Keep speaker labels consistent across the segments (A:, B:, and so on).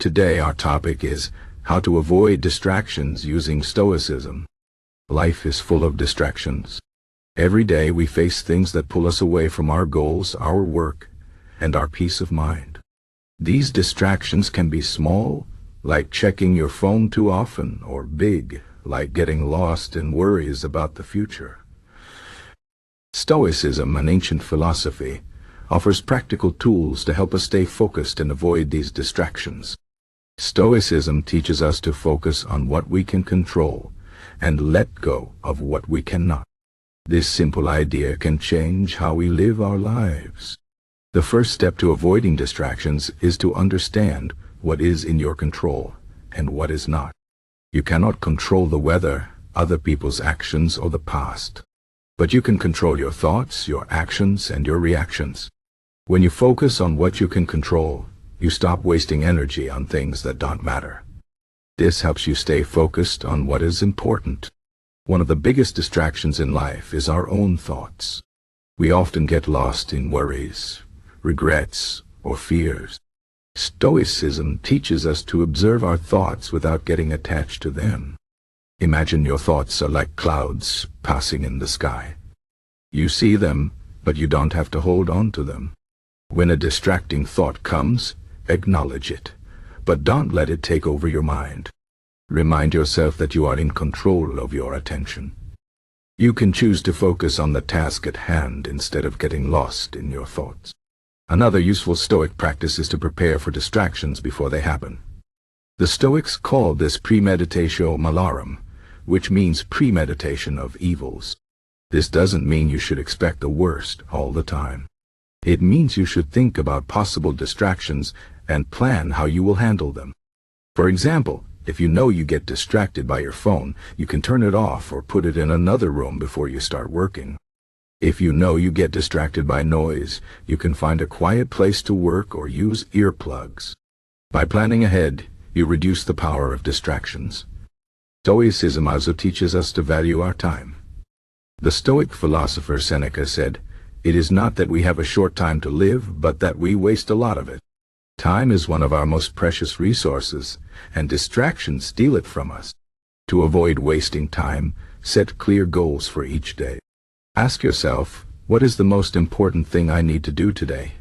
A: Today our topic is how to avoid distractions using Stoicism. Life is full of distractions. Every day we face things that pull us away from our goals, our work, and our peace of mind. These distractions can be small, like checking your phone too often, or big, like getting lost in worries about the future. Stoicism, an ancient philosophy, offers practical tools to help us stay focused and avoid these distractions. Stoicism teaches us to focus on what we can control and let go of what we cannot. This simple idea can change how we live our lives. The first step to avoiding distractions is to understand what is in your control and what is not. You cannot control the weather, other people's actions, or the past. But you can control your thoughts, your actions, and your reactions. When you focus on what you can control, you stop wasting energy on things that don't matter. This helps you stay focused on what is important. One of the biggest distractions in life is our own thoughts. We often get lost in worries, regrets, or fears. Stoicism teaches us to observe our thoughts without getting attached to them. Imagine your thoughts are like clouds passing in the sky. You see them, but you don't have to hold on to them. When a distracting thought comes, acknowledge it, but don't let it take over your mind. Remind yourself that you are in control of your attention. You can choose to focus on the task at hand instead of getting lost in your thoughts. Another useful Stoic practice is to prepare for distractions before they happen. The Stoics call this Premeditatio Malorum, which means premeditation of evils. This doesn't mean you should expect the worst all the time. It means you should think about possible distractions and plan how you will handle them. For example, if you know you get distracted by your phone, you can turn it off or put it in another room before you start working. If you know you get distracted by noise, you can find a quiet place to work or use earplugs. By planning ahead, you reduce the power of distractions. Stoicism also teaches us to value our time. The Stoic philosopher Seneca said, "It is not that we have a short time to live, but that we waste a lot of it." Time is one of our most precious resources, and distractions steal it from us. To avoid wasting time, set clear goals for each day. Ask yourself, what is the most important thing I need to do today?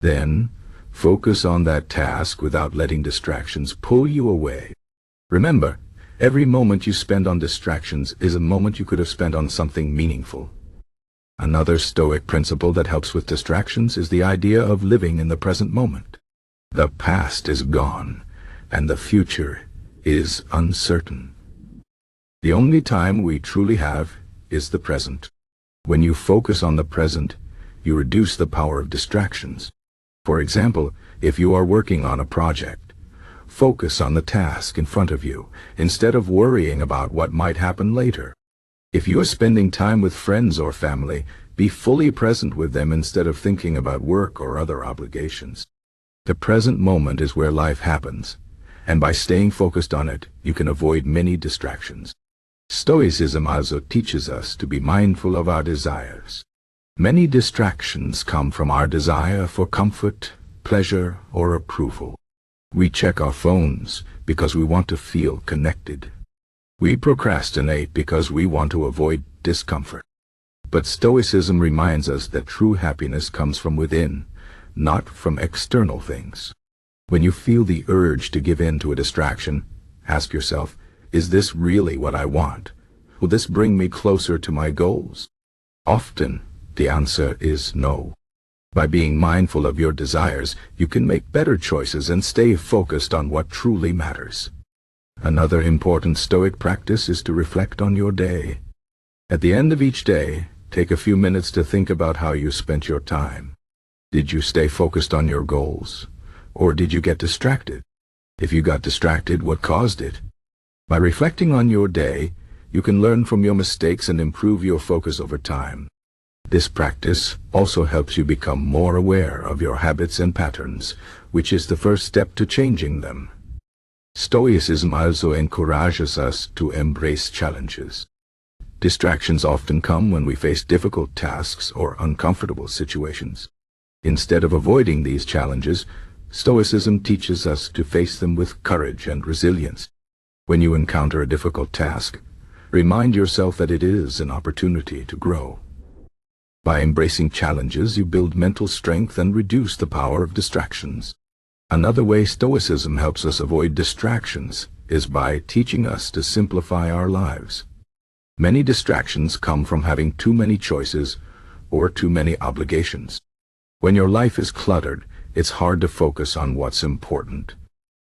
A: Then, focus on that task without letting distractions pull you away. Remember, every moment you spend on distractions is a moment you could have spent on something meaningful. Another Stoic principle that helps with distractions is the idea of living in the present moment. The past is gone, and the future is uncertain. The only time we truly have is the present. When you focus on the present, you reduce the power of distractions. For example, if you are working on a project, focus on the task in front of you, instead of worrying about what might happen later. If you are spending time with friends or family, be fully present with them instead of thinking about work or other obligations. The present moment is where life happens, and by staying focused on it, you can avoid many distractions. Stoicism also teaches us to be mindful of our desires. Many distractions come from our desire for comfort, pleasure, or approval. We check our phones because we want to feel connected. We procrastinate because we want to avoid discomfort. But Stoicism reminds us that true happiness comes from within, not from external things. When you feel the urge to give in to a distraction, ask yourself, is this really what I want? Will this bring me closer to my goals? Often, the answer is no. By being mindful of your desires, you can make better choices and stay focused on what truly matters. Another important Stoic practice is to reflect on your day. At the end of each day, take a few minutes to think about how you spent your time. Did you stay focused on your goals? Or did you get distracted? If you got distracted, what caused it? By reflecting on your day, you can learn from your mistakes and improve your focus over time. This practice also helps you become more aware of your habits and patterns, which is the first step to changing them. Stoicism also encourages us to embrace challenges. Distractions often come when we face difficult tasks or uncomfortable situations. Instead of avoiding these challenges, Stoicism teaches us to face them with courage and resilience. When you encounter a difficult task, remind yourself that it is an opportunity to grow. By embracing challenges, you build mental strength and reduce the power of distractions. Another way Stoicism helps us avoid distractions is by teaching us to simplify our lives. Many distractions come from having too many choices or too many obligations. When your life is cluttered, it's hard to focus on what's important.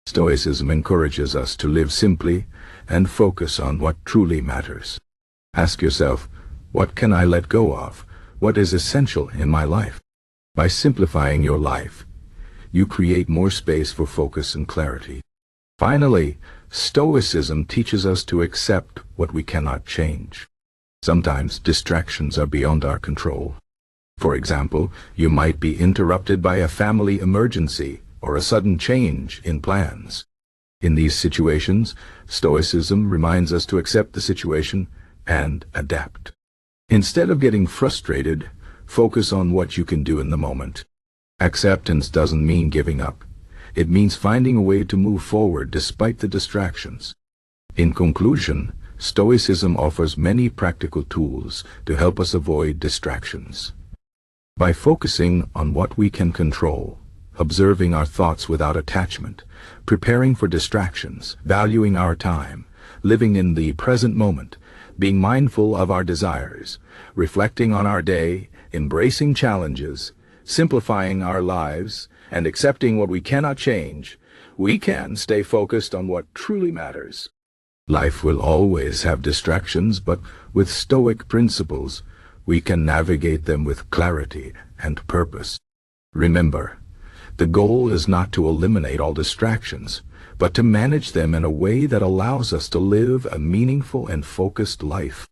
A: Stoicism encourages us to live simply and focus on what truly matters. Ask yourself, what can I let go of? What is essential in my life? By simplifying your life, you create more space for focus and clarity. Finally, Stoicism teaches us to accept what we cannot change. Sometimes distractions are beyond our control. For example, you might be interrupted by a family emergency or a sudden change in plans. In these situations, Stoicism reminds us to accept the situation and adapt. Instead of getting frustrated, focus on what you can do in the moment. Acceptance doesn't mean giving up. It means finding a way to move forward despite the distractions. In conclusion, Stoicism offers many practical tools to help us avoid distractions. By focusing on what we can control, observing our thoughts without attachment, preparing for distractions, valuing our time, living in the present moment, being mindful of our desires, reflecting on our day, embracing challenges, simplifying our lives, and accepting what we cannot change, we can stay focused on what truly matters. Life will always have distractions, but with Stoic principles, we can navigate them with clarity and purpose. Remember, the goal is not to eliminate all distractions, but to manage them in a way that allows us to live a meaningful and focused life.